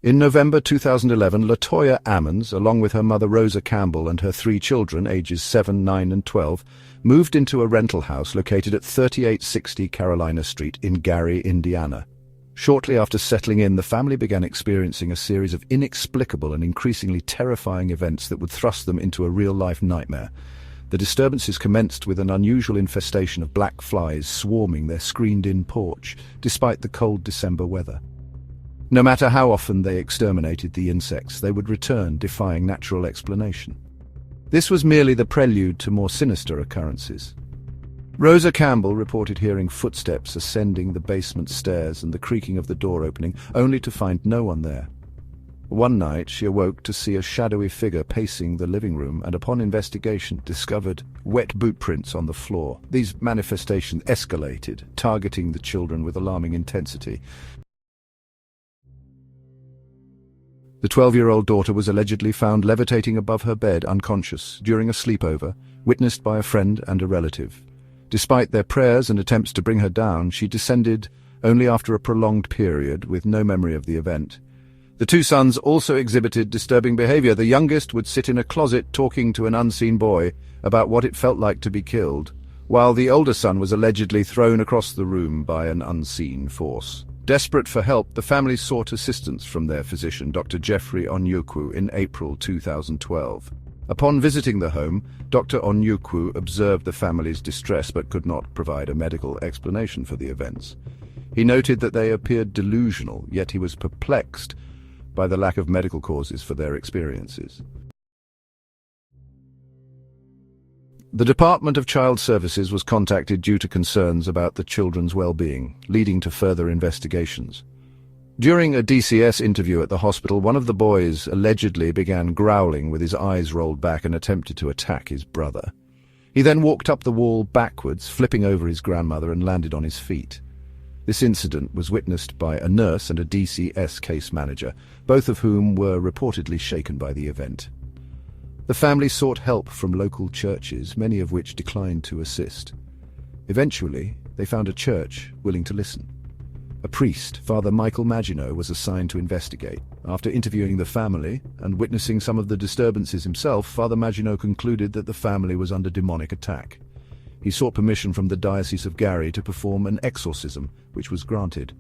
In November 2011, LaToya Ammons, along with her mother Rosa Campbell and her 3 children, ages 7, 9 and 12, moved into a rental house located at 3860 Carolina Street in Gary, Indiana. Shortly after settling in, the family began experiencing a series of inexplicable and increasingly terrifying events that would thrust them into a real-life nightmare. The disturbances commenced with an unusual infestation of black flies swarming their screened-in porch, despite the cold December weather. No matter how often they exterminated the insects, they would return, defying natural explanation. This was merely the prelude to more sinister occurrences. Rosa Campbell reported hearing footsteps ascending the basement stairs and the creaking of the door opening, only to find no one there. One night, she awoke to see a shadowy figure pacing the living room and, upon investigation, discovered wet boot prints on the floor. These manifestations escalated, targeting the children with alarming intensity. The 12-year-old daughter was allegedly found levitating above her bed, unconscious, during a sleepover, witnessed by a friend and a relative. Despite their prayers and attempts to bring her down, she descended only after a prolonged period, with no memory of the event. The 2 sons also exhibited disturbing behavior. The youngest would sit in a closet talking to an unseen boy about what it felt like to be killed, while the older son was allegedly thrown across the room by an unseen force. Desperate for help, the family sought assistance from their physician, Dr. Jeffrey Onyekwu, in April 2012. Upon visiting the home, Dr. Onyekwu observed the family's distress but could not provide a medical explanation for the events. He noted that they appeared delusional, yet he was perplexed by the lack of medical causes for their experiences. The Department of Child Services was contacted due to concerns about the children's well-being, leading to further investigations. During a DCS interview at the hospital, one of the boys allegedly began growling with his eyes rolled back and attempted to attack his brother. He then walked up the wall backwards, flipping over his grandmother, and landed on his feet. This incident was witnessed by a nurse and a DCS case manager, both of whom were reportedly shaken by the event. The family sought help from local churches, many of which declined to assist. Eventually, they found a church willing to listen. A priest, Father Michael Maginot, was assigned to investigate. After interviewing the family and witnessing some of the disturbances himself, Father Maginot concluded that the family was under demonic attack. He sought permission from the Diocese of Gary to perform an exorcism, which was granted.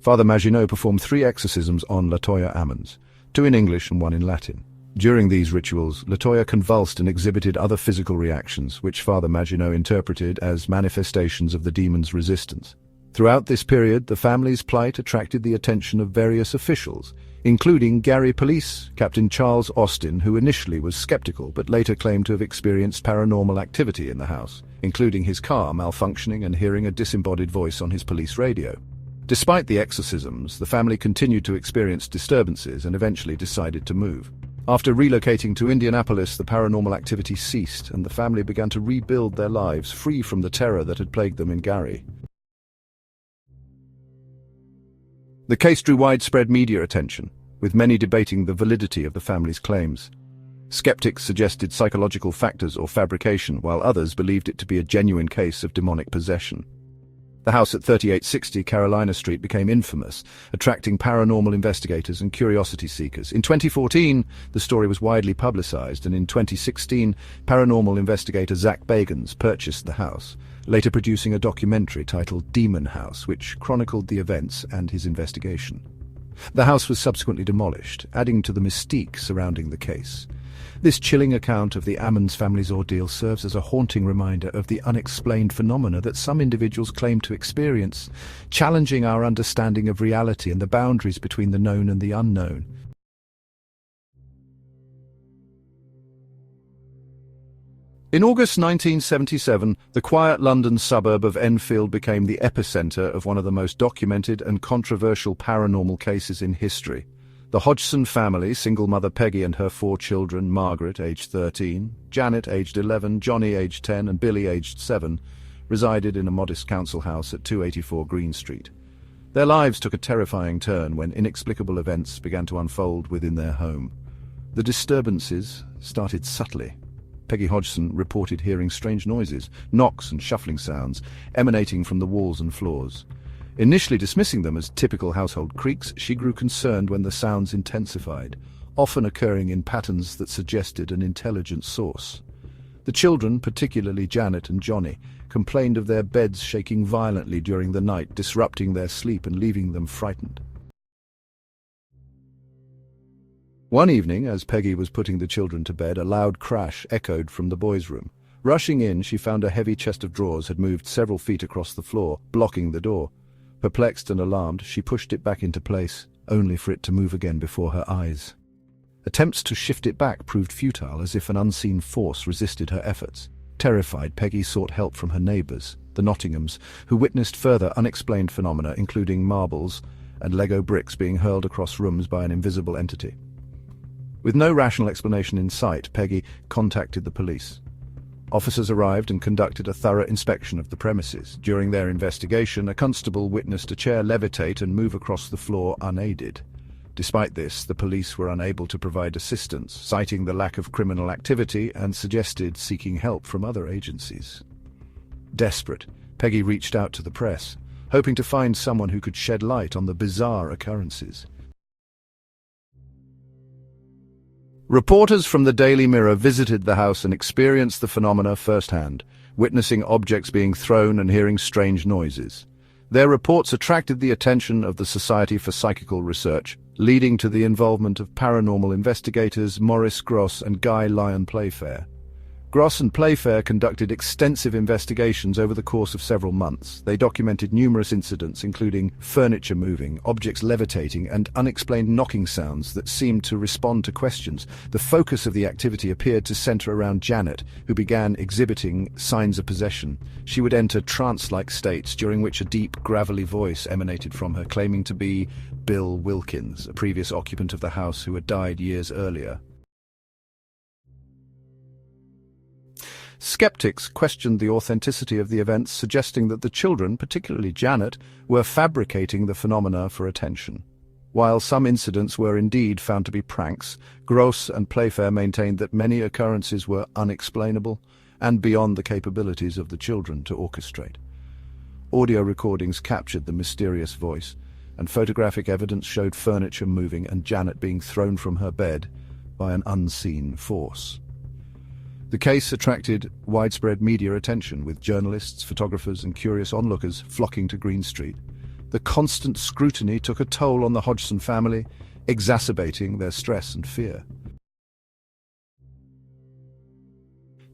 Father Maginot performed 3 exorcisms on LaToya Ammons, 2 in English and 1 in Latin. During these rituals, LaToya convulsed and exhibited other physical reactions, which Father Maginot interpreted as manifestations of the demon's resistance. Throughout this period, the family's plight attracted the attention of various officials, including Gary Police Captain Charles Austin, who initially was skeptical but later claimed to have experienced paranormal activity in the house, including his car malfunctioning and hearing a disembodied voice on his police radio. Despite the exorcisms, the family continued to experience disturbances and eventually decided to move. After relocating to Indianapolis, the paranormal activity ceased, and the family began to rebuild their lives free from the terror that had plagued them in Gary. The case drew widespread media attention, with many debating the validity of the family's claims. Skeptics suggested psychological factors or fabrication, while others believed it to be a genuine case of demonic possession. The house at 3860 Carolina Street became infamous, attracting paranormal investigators and curiosity seekers. In 2014, the story was widely publicized, and in 2016, paranormal investigator Zach Bagans purchased the house, later producing a documentary titled Demon House, which chronicled the events and his investigation. The house was subsequently demolished, adding to the mystique surrounding the case. This chilling account of the Ammons family's ordeal serves as a haunting reminder of the unexplained phenomena that some individuals claim to experience, challenging our understanding of reality and the boundaries between the known and the unknown. In August 1977, the quiet London suburb of Enfield became the epicenter of one of the most documented and controversial paranormal cases in history. The Hodgson family, single mother Peggy and her 4 children, Margaret, aged 13, Janet, aged 11, Johnny, aged 10, and Billy, aged 7, resided in a modest council house at 284 Green Street. Their lives took a terrifying turn when inexplicable events began to unfold within their home. The disturbances started subtly. Peggy Hodgson reported hearing strange noises, knocks and shuffling sounds, emanating from the walls and floors. Initially dismissing them as typical household creaks, she grew concerned when the sounds intensified, often occurring in patterns that suggested an intelligent source. The children, particularly Janet and Johnny, complained of their beds shaking violently during the night, disrupting their sleep and leaving them frightened. One evening, as Peggy was putting the children to bed, a loud crash echoed from the boys' room. Rushing in, she found a heavy chest of drawers had moved several feet across the floor, blocking the door. Perplexed and alarmed, she pushed it back into place, only for it to move again before her eyes. Attempts to shift it back proved futile, as if an unseen force resisted her efforts. Terrified, Peggy sought help from her neighbours, the Nottinghams, who witnessed further unexplained phenomena, including marbles and Lego bricks being hurled across rooms by an invisible entity. With no rational explanation in sight, Peggy contacted the police. Officers arrived and conducted a thorough inspection of the premises. During their investigation, a constable witnessed a chair levitate and move across the floor unaided. Despite this, the police were unable to provide assistance, citing the lack of criminal activity, and suggested seeking help from other agencies. Desperate, Peggy reached out to the press, hoping to find someone who could shed light on the bizarre occurrences. Reporters from the Daily Mirror visited the house and experienced the phenomena firsthand, witnessing objects being thrown and hearing strange noises. Their reports attracted the attention of the Society for Psychical Research, leading to the involvement of paranormal investigators Maurice Grosse and Guy Lyon Playfair. Grosse and Playfair conducted extensive investigations over the course of several months. They documented numerous incidents, including furniture moving, objects levitating, and unexplained knocking sounds that seemed to respond to questions. The focus of the activity appeared to center around Janet, who began exhibiting signs of possession. She would enter trance-like states, during which a deep, gravelly voice emanated from her, claiming to be Bill Wilkins, a previous occupant of the house who had died years earlier. Skeptics questioned the authenticity of the events, suggesting that the children, particularly Janet, were fabricating the phenomena for attention. While some incidents were indeed found to be pranks, Grosse and Playfair maintained that many occurrences were unexplainable and beyond the capabilities of the children to orchestrate. Audio recordings captured the mysterious voice, and photographic evidence showed furniture moving and Janet being thrown from her bed by an unseen force. The case attracted widespread media attention, with journalists, photographers, and curious onlookers flocking to Green Street. The constant scrutiny took a toll on the Hodgson family, exacerbating their stress and fear.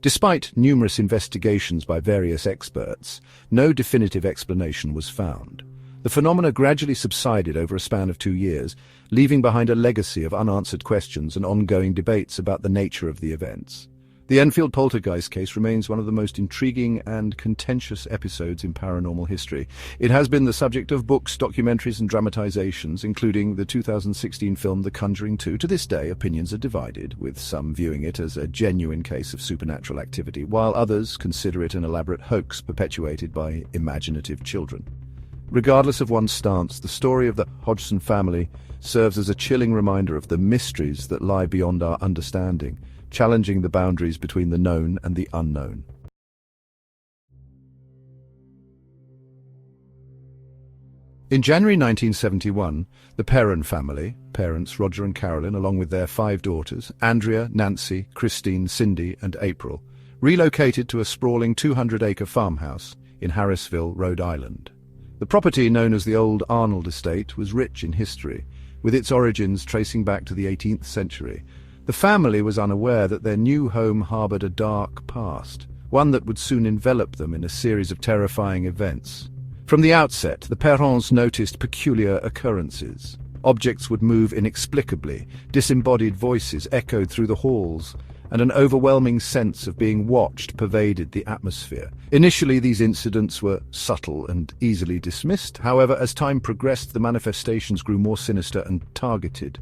Despite numerous investigations by various experts, no definitive explanation was found. The phenomena gradually subsided over a span of 2 years, leaving behind a legacy of unanswered questions and ongoing debates about the nature of the events. The Enfield Poltergeist case remains one of the most intriguing and contentious episodes in paranormal history. It has been the subject of books, documentaries, and dramatizations, including the 2016 film The Conjuring-a. To this day, opinions are divided, with some viewing it as a genuine case of supernatural activity, while others consider it an elaborate hoax perpetuated by imaginative children. Regardless of one's stance, the story of the Hodgson family serves as a chilling reminder of the mysteries that lie beyond our understanding, challenging the boundaries between the known and the unknown. In January 1971, the Perron family, parents Roger and Carolyn, along with their 5 daughters, Andrea, Nancy, Christine, Cindy, and April, relocated to a sprawling 200-acre farmhouse in Harrisville, Rhode Island. The property, known as the Old Arnold Estate, was rich in history, with its origins tracing back to the 18th century. The family was unaware that their new home harbored a dark past, one that would soon envelop them in a series of terrifying events. From the outset, the Perrons noticed peculiar occurrences. Objects would move inexplicably, disembodied voices echoed through the halls, and an overwhelming sense of being watched pervaded the atmosphere. Initially, these incidents were subtle and easily dismissed. However, as time progressed, the manifestations grew more sinister and targeted.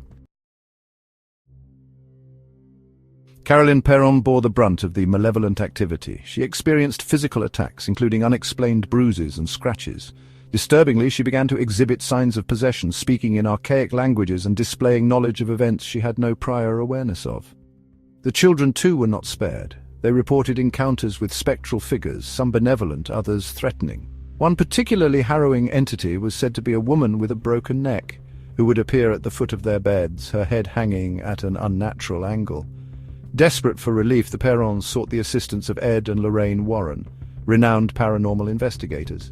Carolyn Perron bore the brunt of the malevolent activity. She experienced physical attacks, including unexplained bruises and scratches. Disturbingly, she began to exhibit signs of possession, speaking in archaic languages and displaying knowledge of events she had no prior awareness of. The children, too, were not spared. They reported encounters with spectral figures, some benevolent, others threatening. One particularly harrowing entity was said to be a woman with a broken neck, who would appear at the foot of their beds, her head hanging at an unnatural angle. Desperate for relief, the Perrons sought the assistance of Ed and Lorraine Warren, renowned paranormal investigators.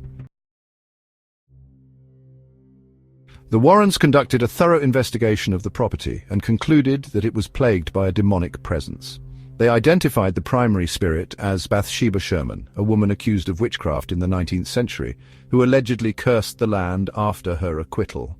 The Warrens conducted a thorough investigation of the property and concluded that it was plagued by a demonic presence. They identified the primary spirit as Bathsheba Sherman, a woman accused of witchcraft in the 19th century, who allegedly cursed the land after her acquittal.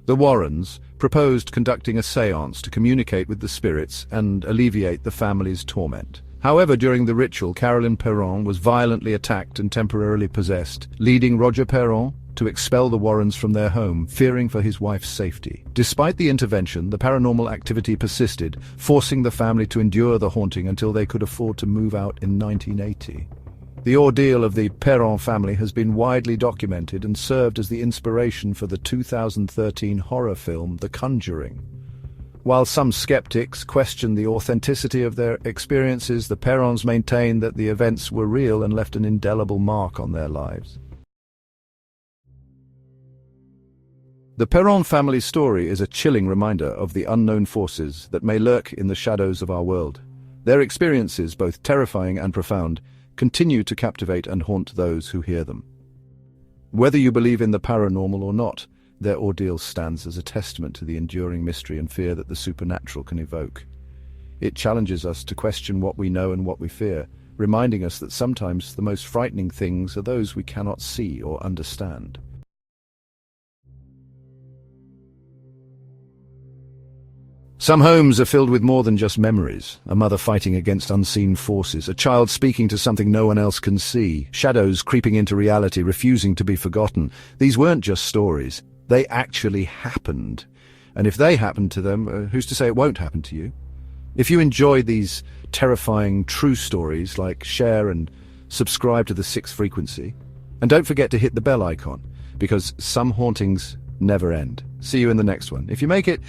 The Warrens proposed conducting a séance to communicate with the spirits and alleviate the family's torment. However, during the ritual, Carolyn Perron was violently attacked and temporarily possessed, leading Roger Perron to expel the Warrens from their home, fearing for his wife's safety. Despite the intervention, the paranormal activity persisted, forcing the family to endure the haunting until they could afford to move out in 1980. The ordeal of the Perron family has been widely documented and served as the inspiration for the 2013 horror film The Conjuring. While some skeptics question the authenticity of their experiences, the Perrons maintain that the events were real and left an indelible mark on their lives. The Perron family story is a chilling reminder of the unknown forces that may lurk in the shadows of our world. Their experiences, both terrifying and profound, continue to captivate and haunt those who hear them. Whether you believe in the paranormal or not, their ordeal stands as a testament to the enduring mystery and fear that the supernatural can evoke. It challenges us to question what we know and what we fear, reminding us that sometimes the most frightening things are those we cannot see or understand. Some homes are filled with more than just memories. A mother fighting against unseen forces, a child speaking to something no one else can see, shadows creeping into reality, refusing to be forgotten. These weren't just stories. They actually happened. And if they happened to them, who's to say it won't happen to you? If you enjoy these terrifying true stories, share and subscribe to the Sixth Frequency. And don't forget to hit the bell icon, because some hauntings never end. See you in the next one. If you make it,